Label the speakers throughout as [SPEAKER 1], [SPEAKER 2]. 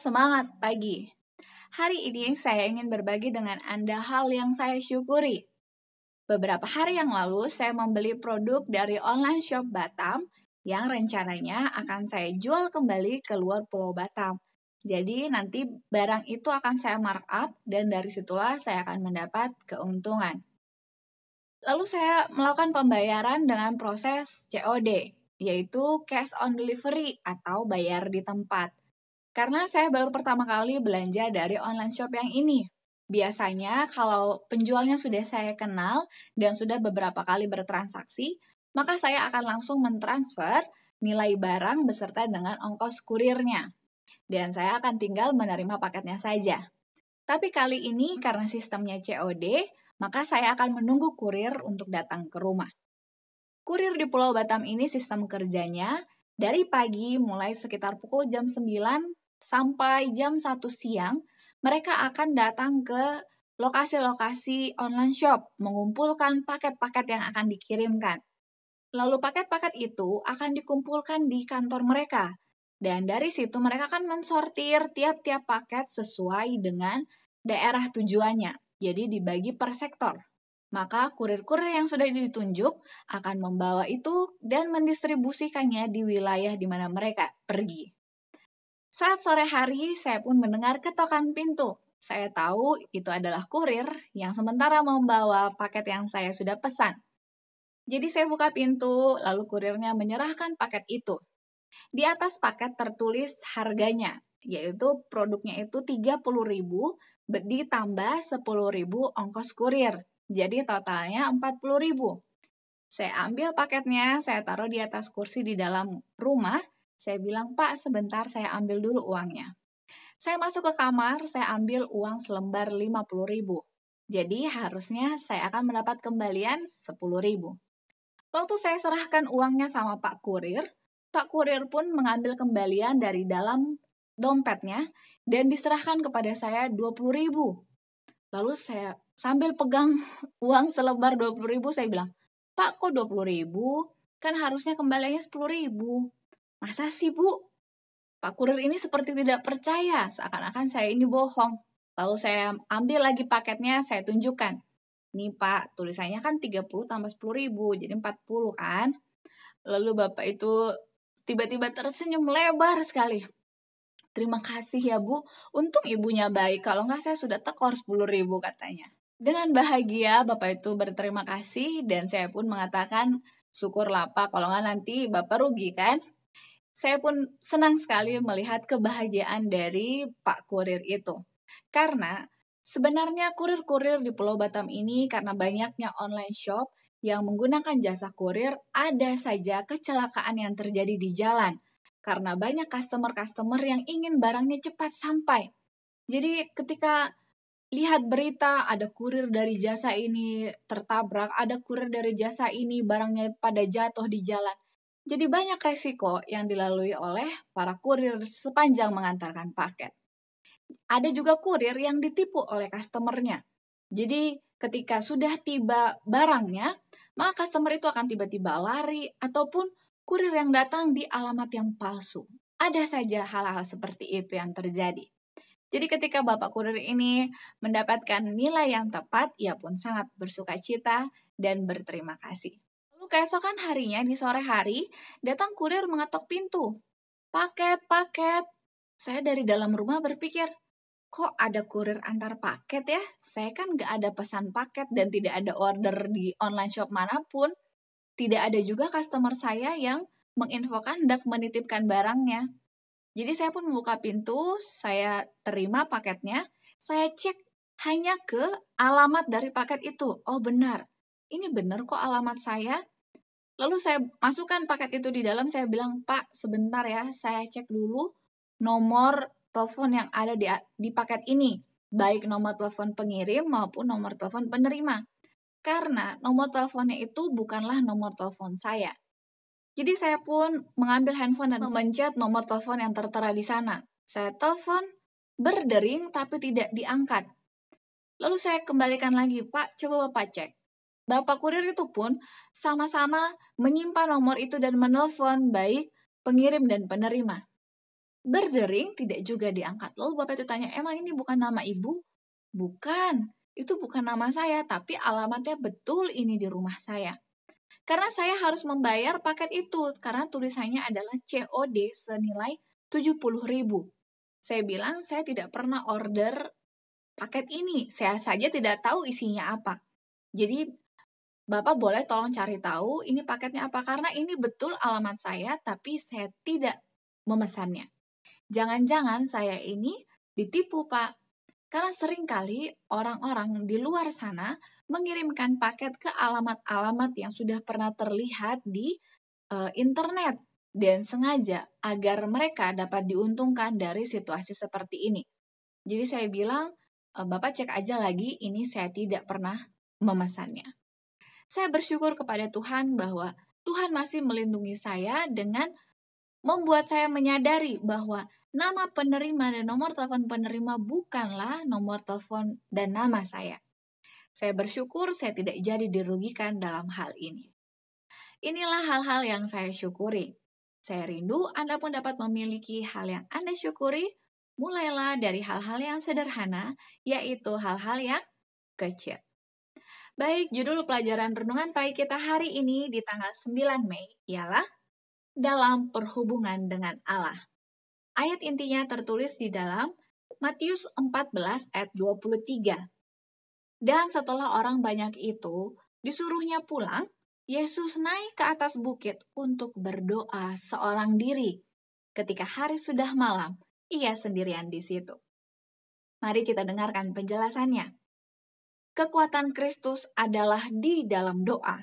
[SPEAKER 1] semangat pagi. Hari ini saya ingin berbagi dengan Anda hal yang saya syukuri. Beberapa hari yang lalu saya membeli produk dari online shop Batam yang rencananya akan saya jual kembali ke luar Pulau Batam. Jadi nanti barang itu akan saya markup dan dari situlah saya akan mendapat keuntungan. Lalu saya melakukan pembayaran dengan proses COD, yaitu cash on delivery atau bayar di tempat. Karena saya baru pertama kali belanja dari online shop yang ini. Biasanya kalau penjualnya sudah saya kenal dan sudah beberapa kali bertransaksi, maka saya akan langsung mentransfer nilai barang beserta dengan ongkos kurirnya. Dan saya akan tinggal menerima paketnya saja. Tapi kali ini karena sistemnya COD, maka saya akan menunggu kurir untuk datang ke rumah. Kurir di Pulau Batam ini sistem kerjanya dari pagi mulai sekitar pukul jam 9 sampai jam 1 siang, mereka akan datang ke lokasi-lokasi online shop, mengumpulkan paket-paket yang akan dikirimkan. Lalu paket-paket itu akan dikumpulkan di kantor mereka. Dan dari situ mereka akan mensortir tiap-tiap paket sesuai dengan daerah tujuannya. Jadi dibagi per sektor. Maka kurir-kurir yang sudah ditunjuk akan membawa itu dan mendistribusikannya di wilayah di mana mereka pergi. Saat sore hari, saya pun mendengar ketokan pintu. Saya tahu itu adalah kurir yang sementara membawa paket yang saya sudah pesan. Jadi saya buka pintu, lalu kurirnya menyerahkan paket itu. Di atas paket tertulis harganya, yaitu produknya itu 30.000 ditambah 10.000 ongkos kurir. Jadi totalnya 40.000. Saya ambil paketnya, saya taruh di atas kursi di dalam rumah. Saya bilang, "Pak, sebentar saya ambil dulu uangnya." Saya masuk ke kamar, saya ambil uang selembar 50.000. Jadi harusnya saya akan mendapat kembalian 10.000. Waktu saya serahkan uangnya sama Pak Kurir pun mengambil kembalian dari dalam dompetnya dan diserahkan kepada saya 20.000. Lalu saya sambil pegang uang selembar 20.000, saya bilang, "Pak, kok 20.000? Kan harusnya kembaliannya 10.000. Masa sih, Bu?" Pak Kurir ini seperti tidak percaya, seakan-akan saya ini bohong. Lalu saya ambil lagi paketnya, saya tunjukkan. "Nih Pak, tulisannya kan 30 tambah 10.000, jadi 40 kan?" Lalu Bapak itu tiba-tiba tersenyum lebar sekali. "Terima kasih ya Bu, untung ibunya baik, kalau nggak saya sudah tekor 10.000 katanya. Dengan bahagia Bapak itu berterima kasih dan saya pun mengatakan, "Syukurlah Pak, kalau nggak nanti Bapak rugi kan?" Saya pun senang sekali melihat kebahagiaan dari Pak Kurir itu. Karena sebenarnya kurir-kurir di Pulau Batam ini karena banyaknya online shop yang menggunakan jasa kurir, ada saja kecelakaan yang terjadi di jalan. Karena banyak customer-customer yang ingin barangnya cepat sampai. Jadi ketika lihat berita ada kurir dari jasa ini tertabrak, ada kurir dari jasa ini barangnya pada jatuh di jalan. Jadi banyak resiko yang dilalui oleh para kurir sepanjang mengantarkan paket. Ada juga kurir yang ditipu oleh customernya. Jadi ketika sudah tiba barangnya, maka customer itu akan tiba-tiba lari ataupun kurir yang datang di alamat yang palsu. Ada saja hal-hal seperti itu yang terjadi. Jadi ketika Bapak Kurir ini mendapatkan nilai yang tepat, ia pun sangat bersuka cita dan berterima kasih. Lalu keesokan harinya di sore hari, datang kurir mengetok pintu. "Paket, paket." Saya dari dalam rumah berpikir, kok ada kurir antar paket ya? Saya kan gak ada pesan paket dan tidak ada order di online shop manapun. Tidak ada juga customer saya yang menginfokan hendak menitipkan barangnya. Jadi saya pun membuka pintu, saya terima paketnya, saya cek hanya ke alamat dari paket itu. Oh benar, ini benar kok alamat saya. Lalu saya masukkan paket itu di dalam, saya bilang, "Pak, sebentar ya, saya cek dulu nomor telepon yang ada di paket ini, baik nomor telepon pengirim maupun nomor telepon penerima. Karena nomor teleponnya itu bukanlah nomor telepon saya." Jadi saya pun mengambil handphone dan memencet nomor telepon yang tertera di sana. Saya telepon, berdering tapi tidak diangkat. Lalu saya kembalikan lagi, "Pak, coba Bapak cek." Bapak kurir itu pun sama-sama menyimpan nomor itu dan menelpon baik pengirim dan penerima. Berdering tidak juga diangkat. Lalu Bapak itu tanya, emang ini bukan nama ibu? Bukan, itu bukan nama saya, tapi alamatnya betul ini di rumah saya. Karena saya harus membayar paket itu, karena tulisannya adalah COD senilai 70.000. Saya bilang, saya tidak pernah order paket ini, saya saja tidak tahu isinya apa. Jadi, Bapak boleh tolong cari tahu ini paketnya apa, karena ini betul alamat saya, tapi saya tidak memesannya. Jangan-jangan saya ini ditipu, Pak. Karena seringkali orang-orang di luar sana mengirimkan paket ke alamat-alamat yang sudah pernah terlihat di internet dan sengaja agar mereka dapat diuntungkan dari situasi seperti ini. Jadi saya bilang, Bapak cek aja lagi, ini saya tidak pernah memesannya. Saya bersyukur kepada Tuhan bahwa Tuhan masih melindungi saya dengan membuat saya menyadari bahwa nama penerima dan nomor telepon penerima bukanlah nomor telepon dan nama saya. Saya bersyukur saya tidak jadi dirugikan dalam hal ini. Inilah hal-hal yang saya syukuri. Saya rindu Anda pun dapat memiliki hal yang Anda syukuri, mulailah dari hal-hal yang sederhana, yaitu hal-hal yang kecil. Baik, judul pelajaran renungan pagi kita hari ini di tanggal 9 Mei ialah dalam perhubungan dengan Allah. Ayat intinya tertulis di dalam Matius 14 ayat 23. Dan setelah orang banyak itu disuruhnya pulang, Yesus naik ke atas bukit untuk berdoa seorang diri. Ketika hari sudah malam, ia sendirian di situ. Mari kita dengarkan penjelasannya. Kekuatan Kristus adalah di dalam doa.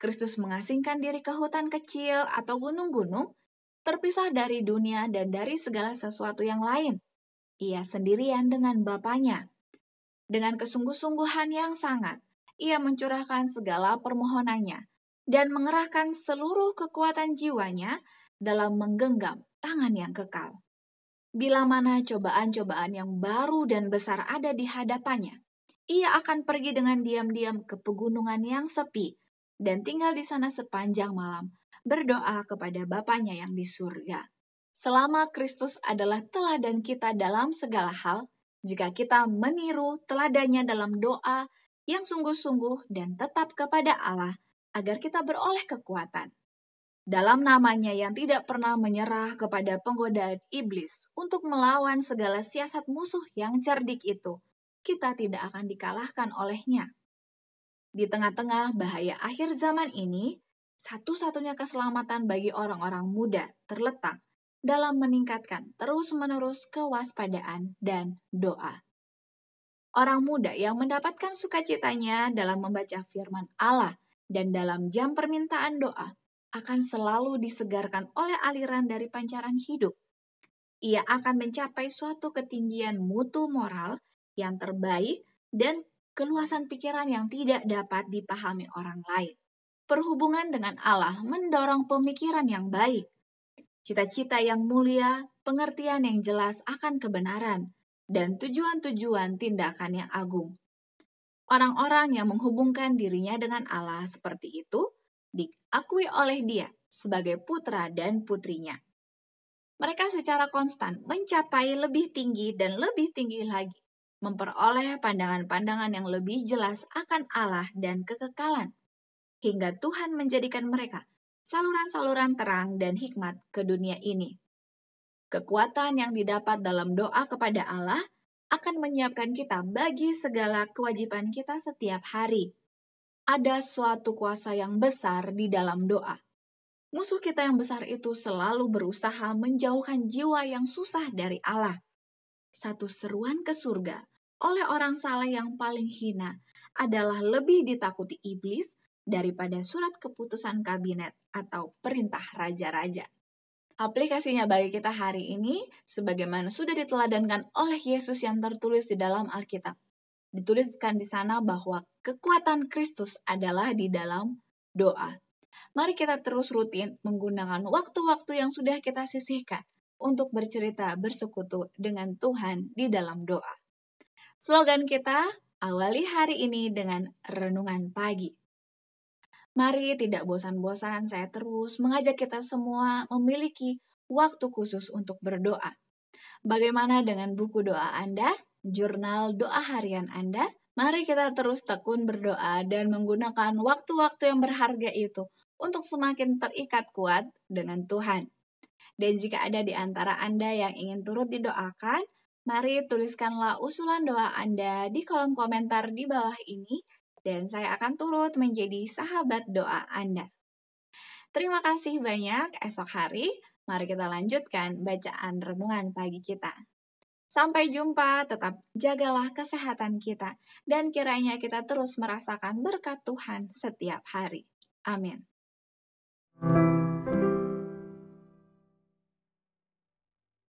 [SPEAKER 1] Kristus mengasingkan diri ke hutan kecil atau gunung-gunung, terpisah dari dunia dan dari segala sesuatu yang lain. Ia sendirian dengan Bapanya. Dengan kesungguh-sungguhan yang sangat, ia mencurahkan segala permohonannya dan mengerahkan seluruh kekuatan jiwanya dalam menggenggam tangan yang kekal. Bila mana cobaan-cobaan yang baru dan besar ada di hadapannya, ia akan pergi dengan diam-diam ke pegunungan yang sepi dan tinggal di sana sepanjang malam, berdoa kepada Bapanya yang di surga. Selama Kristus adalah teladan kita dalam segala hal, jika kita meniru teladannya dalam doa yang sungguh-sungguh dan tetap kepada Allah, agar kita beroleh kekuatan. Dalam namanya yang tidak pernah menyerah kepada penggodaan iblis untuk melawan segala siasat musuh yang cerdik itu, kita tidak akan dikalahkan olehnya. Di tengah-tengah bahaya akhir zaman ini, satu-satunya keselamatan bagi orang-orang muda terletak dalam meningkatkan terus-menerus kewaspadaan dan doa. Orang muda yang mendapatkan sukacitanya dalam membaca firman Allah dan dalam jam permintaan doa akan selalu disegarkan oleh aliran dari pancaran hidup. Ia akan mencapai suatu ketinggian mutu moral yang terbaik dan keluasan pikiran yang tidak dapat dipahami orang lain. Perhubungan dengan Allah mendorong pemikiran yang baik, cita-cita yang mulia, pengertian yang jelas akan kebenaran, dan tujuan-tujuan tindakan yang agung. Orang-orang yang menghubungkan dirinya dengan Allah seperti itu diakui oleh Dia sebagai putra dan putrinya. Mereka secara konstan mencapai lebih tinggi dan lebih tinggi lagi, memperoleh pandangan-pandangan yang lebih jelas akan Allah dan kekekalan, hingga Tuhan menjadikan mereka saluran-saluran terang dan hikmat ke dunia ini. Kekuatan yang didapat dalam doa kepada Allah akan menyiapkan kita bagi segala kewajiban kita setiap hari. Ada suatu kuasa yang besar di dalam doa. Musuh kita yang besar itu selalu berusaha menjauhkan jiwa yang susah dari Allah. Satu seruan ke surga oleh orang salah yang paling hina adalah lebih ditakuti iblis daripada surat keputusan kabinet atau perintah raja-raja. Aplikasinya bagi kita hari ini, sebagaimana sudah diteladankan oleh Yesus yang tertulis di dalam Alkitab. Dituliskan di sana bahwa kekuatan Kristus adalah di dalam doa. Mari kita terus rutin menggunakan waktu-waktu yang sudah kita sisihkan untuk bercerita bersekutu dengan Tuhan di dalam doa. Slogan kita, awali hari ini dengan renungan pagi. Mari tidak bosan-bosan saya terus mengajak kita semua memiliki waktu khusus untuk berdoa. Bagaimana dengan buku doa Anda, jurnal doa harian Anda? Mari kita terus tekun berdoa dan menggunakan waktu-waktu yang berharga itu untuk semakin terikat kuat dengan Tuhan. Dan jika ada di antara Anda yang ingin turut didoakan, mari tuliskanlah usulan doa Anda di kolom komentar di bawah ini, dan saya akan turut menjadi sahabat doa Anda. Terima kasih banyak. Esok hari, mari kita lanjutkan bacaan renungan pagi kita. Sampai jumpa, tetap jagalah kesehatan kita, dan kiranya kita terus merasakan berkat Tuhan setiap hari. Amin.